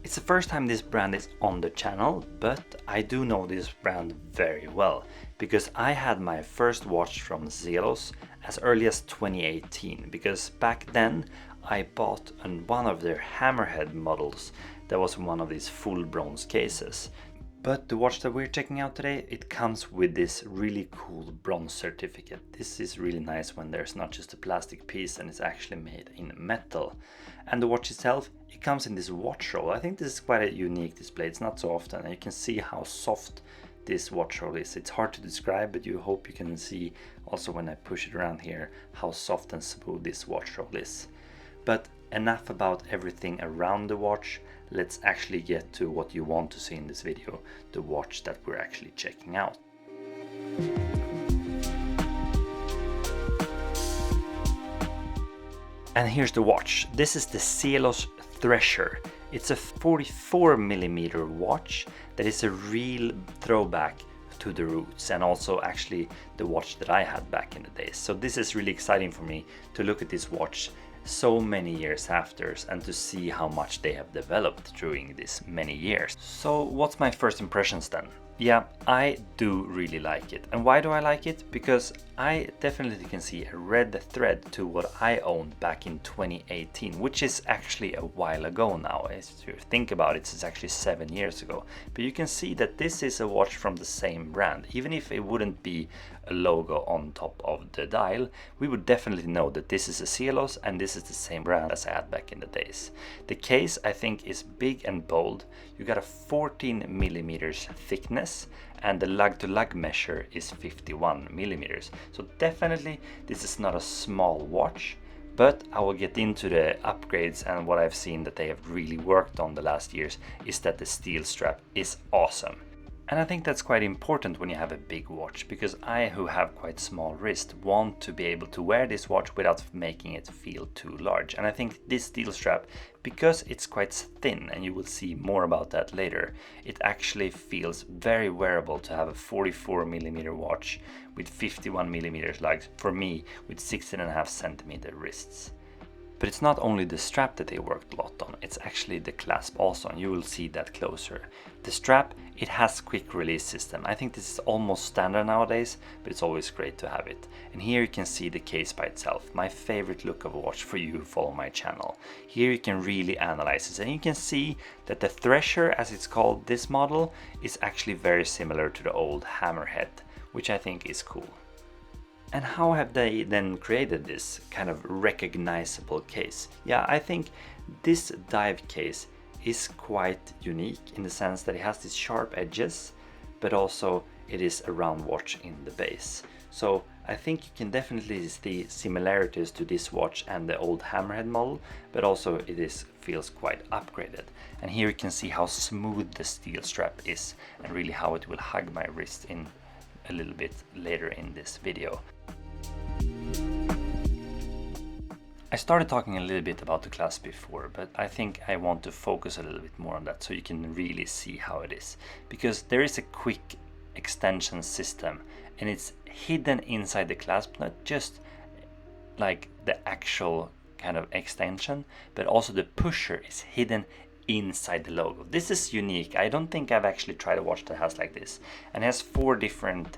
It's the first time this brand is on the channel, but I do know this brand very well because I had my first watch from Zelos as early as 2018, because back then I bought one of their Hammerhead models that was one of these full bronze cases. But the watch that we're checking out today, it comes with this really cool bronze certificate. This is really nice when there's not just a plastic piece and it's actually made in metal. And the watch itself, it comes in this watch roll. I think this is quite a unique display. It's not so often, and you can see how soft this watch roll is. It's hard to describe, but you hope you can see also when I push it around here how soft and smooth this watch roll is. But enough about everything around the watch. Let's actually get to what you want to see in this video, the watch that we're actually checking out. And here's the watch. This is the Zelos Thresher. It's a 44mm watch that is a real throwback to the roots, and also actually the watch that I had back in the days. So this is really exciting for me to look at this watch so many years after and to see how much they have developed during these many years. So what's my first impressions then? Yeah, I do really like it. And why do I like it? Because I definitely can see a red thread to what I owned back in 2018, which is actually a while ago now. As you think about it, it's actually 7 years ago. But you can see that this is a watch from the same brand. Even if it wouldn't be a logo on top of the dial, we would definitely know that this is a Zelos and this is the same brand as I had back in the days. The case, I think, is big and bold. You got a 14mm thickness, and the lug to lug measure is 51mm. So definitely this is not a small watch, but I will get into the upgrades, and what I've seen that they have really worked on the last years is that the Steelstrap is awesome. And I think that's quite important when you have a big watch, because I, who have quite small wrist, want to be able to wear this watch without making it feel too large. And I think this Steelstrap, because it's quite thin, and you will see more about that later, it actually feels very wearable to have a 44mm watch with 51mm lugs, for me with 16.5cm wrists. But it's not only the strap that they worked a lot on, it's actually the clasp also, and you will see that closer. The strap, it has quick release system. I think this is almost standard nowadays, but it's always great to have it. And here you can see the case by itself, my favorite look of a watch for you who follow my channel. Here you can really analyze this, and you can see that the Thresher, as it's called, this model, is actually very similar to the old Hammerhead, which I think is cool. And how have they then created this kind of recognizable case? Yeah, I think this dive case is quite unique in the sense that it has these sharp edges, but also it is a round watch in the base. So I think you can definitely see similarities to this watch and the old Hammerhead model, but also it feels quite upgraded. And here you can see how smooth the steel strap is, and really how it will hug my wrist in a little bit later in this video. I started talking a little bit about the clasp before, but I think I want to focus a little bit more on that so you can really see how it is. Because there is a quick extension system, and it's hidden inside the clasp, not just like the actual kind of extension, but also the pusher is hidden inside the logo. This is unique. I don't think I've actually tried a watch that has like this, and it has 4 different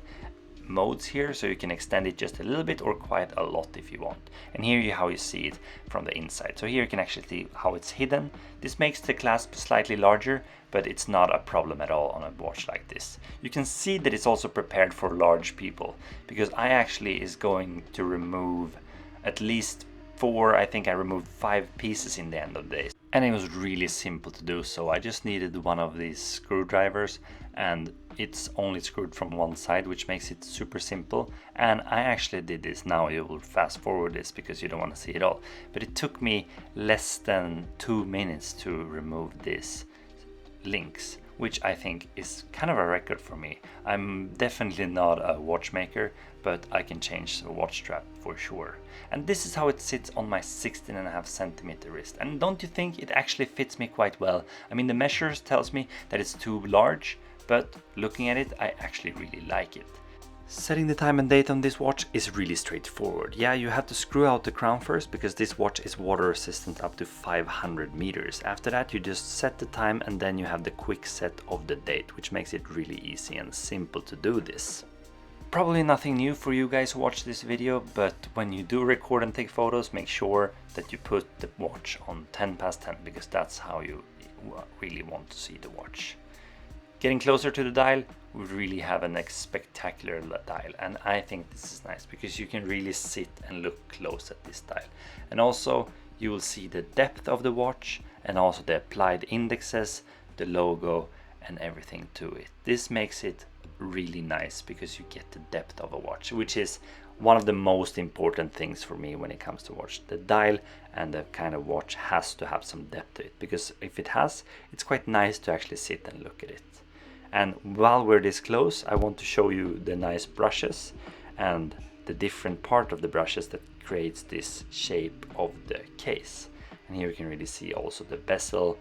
modes here, so you can extend it just a little bit or quite a lot if you want. And here you how you see it from the inside. So here you can actually see how it's hidden. This makes the clasp slightly larger, but it's not a problem at all on a watch like this. You can see that it's also prepared for large people, because I actually is going to remove at least 4, I think I removed 5 pieces in the end of the day. And it was really simple to do so. I just needed one of these screwdrivers, and it's only screwed from one side, which makes it super simple. And I actually did this. Now you will fast forward this because you don't want to see it all. But it took me less than 2 minutes to remove these links, which I think is kind of a record for me. I'm definitely not a watchmaker, but I can change the watch strap for sure. And this is how it sits on my 16.5cm wrist. And don't you think it actually fits me quite well? I mean, the measures tells me that it's too large, but looking at it, I actually really like it. Setting the time and date on this watch is really straightforward. Yeah, you have to screw out the crown first because this watch is water resistant up to 500 meters. After that you just set the time and then you have the quick set of the date, which makes it really easy and simple to do this. Probably nothing new for you guys who watch this video, but when you do record and take photos, make sure that you put the watch on 10 past 10 because that's how you really want to see the watch. Getting closer to the dial, we really have a spectacular dial, and I think this is nice because you can really sit and look close at this dial. And also you will see the depth of the watch and also the applied indexes, the logo and everything to it. This makes it really nice because you get the depth of a watch, which is one of the most important things for me when it comes to watch. The dial and the kind of watch has to have some depth to it, because if it has, it's quite nice to actually sit and look at it. And while we're this close, I want to show you the nice brushes and the different part of the brushes that creates this shape of the case. And here you can really see also the bezel,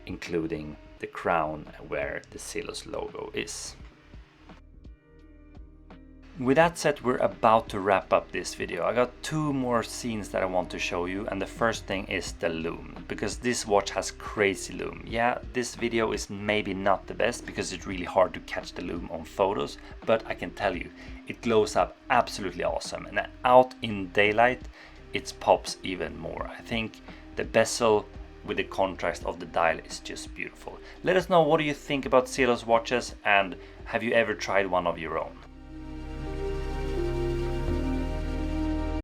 including the crown where the Zelos logo is. With that said, we're about to wrap up this video. I got two more scenes that I want to show you, and the first thing is the lume, because this watch has crazy lume. Yeah, this video is maybe not the best because it's really hard to catch the lume on photos, but I can tell you, it glows up absolutely awesome, and out in daylight it pops even more. I think the bezel with the contrast of the dial is just beautiful. Let us know, what do you think about Zelos watches, and have you ever tried one of your own?